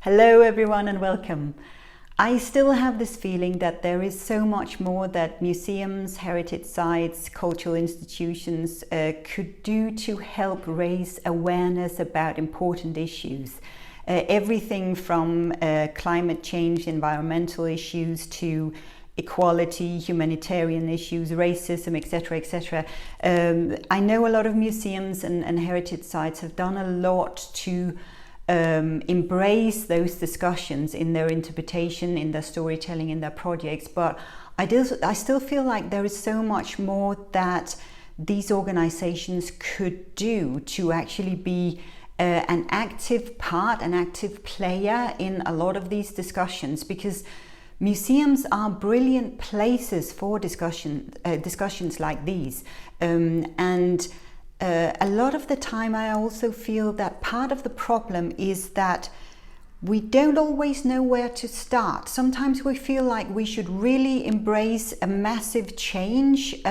Hello everyone and welcome. I still have this feeling that there is so much more that museums, heritage sites, cultural institutions could do to help raise awareness about important issues. Everything from climate change, environmental issues to equality, humanitarian issues, racism, etc., etc. I know a lot of museums and heritage sites have done a lot to embrace those discussions in their interpretation, in their storytelling, in their projects, but I still feel like there is so much more that these organizations could do to actually be an active part, an active player in a lot of these discussions, because museums are brilliant places for discussions like these, and a lot of the time I also feel that part of the problem is that we don't always know where to start. Sometimes we feel like we should really embrace a massive change,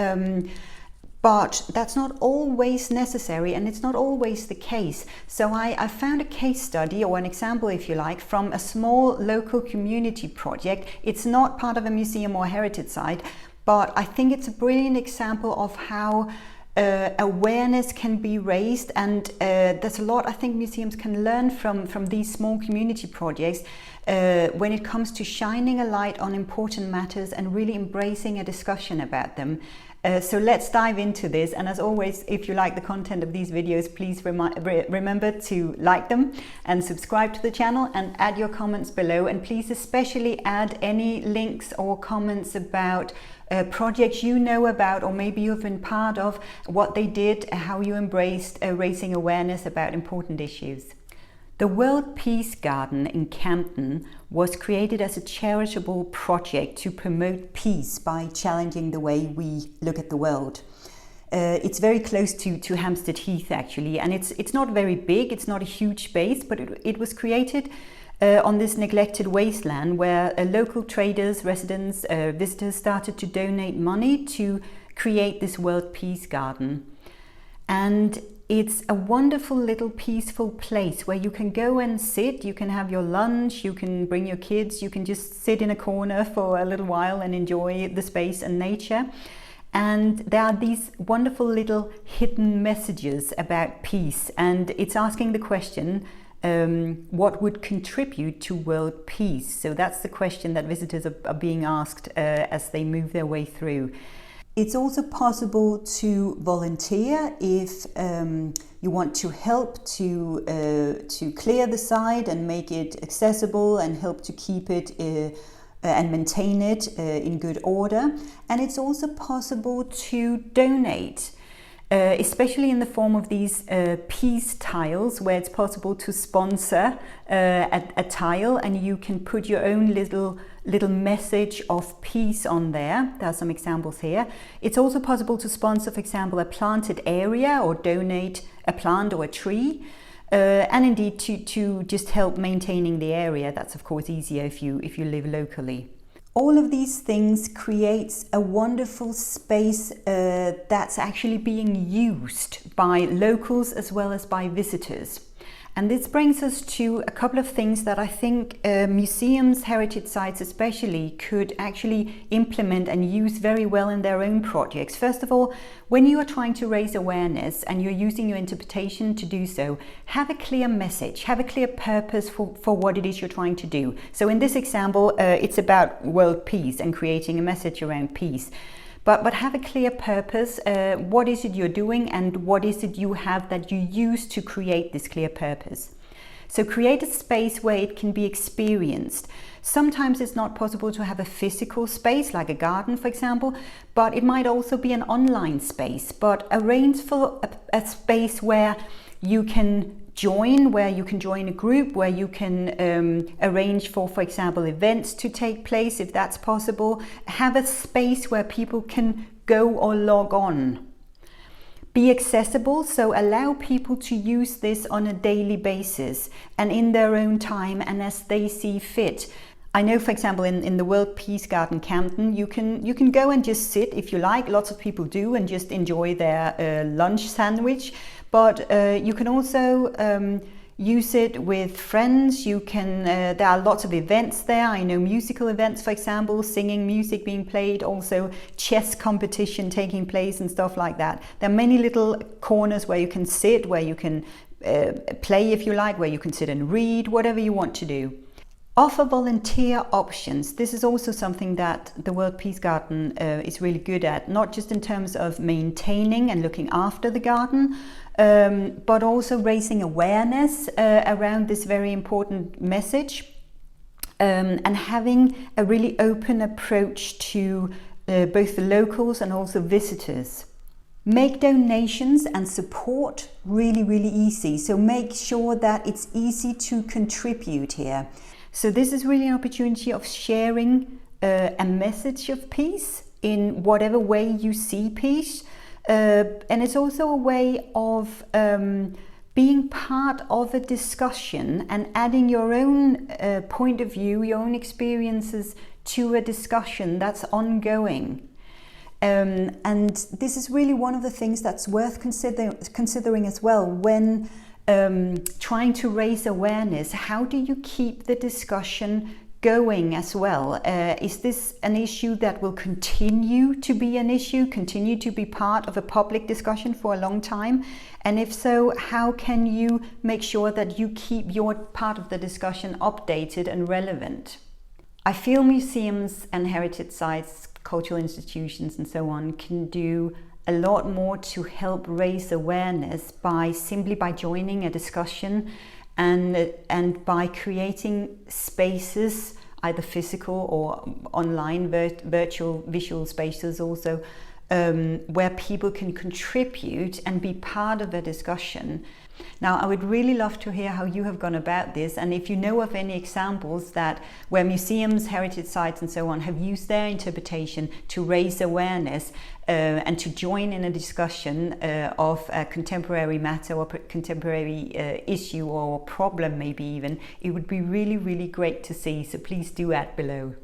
but that's not always necessary, and it's not always the case. So I found a case study, or an example if you like, from a small local community project. It's not part of a museum or heritage site, but I think it's a brilliant example of how awareness can be raised, and there's a lot I think museums can learn from these small community projects when it comes to shining a light on important matters and really embracing a discussion about them. So let's dive into this, and as always, if you like the content of these videos, please remember to like them and subscribe to the channel and add your comments below, and please especially add any links or comments about projects you know about, or maybe you've been part of, what they did, how you embraced raising awareness about important issues. The World Peace Garden in Camden was created as a charitable project to promote peace by challenging the way we look at the world. It's very close to Hampstead Heath actually, and it's not very big, it's not a huge space, but it was created on this neglected wasteland where local traders, residents, visitors started to donate money to create this World Peace Garden. And it's a wonderful little peaceful place where you can go and sit, you can have your lunch, you can bring your kids, you can just sit in a corner for a little while and enjoy the space and nature. And there are these wonderful little hidden messages about peace, and it's asking the question, what would contribute to world peace? So that's the question that visitors are being asked as they move their way through. It's also possible to volunteer if you want to help to clear the site and make it accessible and help to keep it and maintain it in good order. And it's also possible to donate, especially in the form of these peace tiles, where it's possible to sponsor a tile and you can put your own little message of peace on there. There are some examples here. It's also possible to sponsor, for example, a planted area or donate a plant or a tree, and indeed to just help maintaining the area. That's of course easier if you live locally. All of these things creates a wonderful space that's actually being used by locals as well as by visitors. And this brings us to a couple of things that I think museums, heritage sites especially, could actually implement and use very well in their own projects. First of all, when you are trying to raise awareness and you're using your interpretation to do so, have a clear message, have a clear purpose for what it is you're trying to do. So in this example, it's about world peace and creating a message around peace. But have a clear purpose. What is it you're doing, and what is it you have that you use to create this clear purpose? So create a space where it can be experienced. Sometimes it's not possible to have a physical space, like a garden, for example, but it might also be an online space. But arrange for a space where you can join a group, where you can arrange for example, events to take place if that's possible. Have a space where people can go or log on. Be accessible, so allow people to use this on a daily basis and in their own time and as they see fit. I know, for example, in the World Peace Garden Camden, you can go and just sit if you like. Lots of people do, and just enjoy their lunch sandwich. But you can also use it with friends. You can, there are lots of events there. I know musical events, for example, singing, music being played, also chess competition taking place and stuff like that. There are many little corners where you can sit, where you can play if you like, where you can sit and read, whatever you want to do. Offer volunteer options. This is also something that the World Peace Garden is really good at, not just in terms of maintaining and looking after the garden, but also raising awareness around this very important message, and having a really open approach to both the locals and also visitors. Make donations and support really, really easy. So make sure that it's easy to contribute here. So this is really an opportunity of sharing a message of peace in whatever way you see peace. And it's also a way of being part of a discussion and adding your own point of view, your own experiences to a discussion that's ongoing. And this is really one of the things that's worth considering as well when trying to raise awareness. How do you keep the discussion going as well? Is this an issue that will continue to be an issue, continue to be part of a public discussion for a long time? And if so, how can you make sure that you keep your part of the discussion updated and relevant? I feel museums and heritage sites, cultural institutions and so on can do a lot more to help raise awareness simply by joining a discussion and by creating spaces, either physical or online, virtual visual spaces also, where people can contribute and be part of a discussion. Now, I would really love to hear how you have gone about this, and if you know of any examples where museums, heritage sites and so on have used their interpretation to raise awareness and to join in a discussion of a contemporary matter or contemporary issue or problem maybe even, it would be really, really great to see. So please do add below.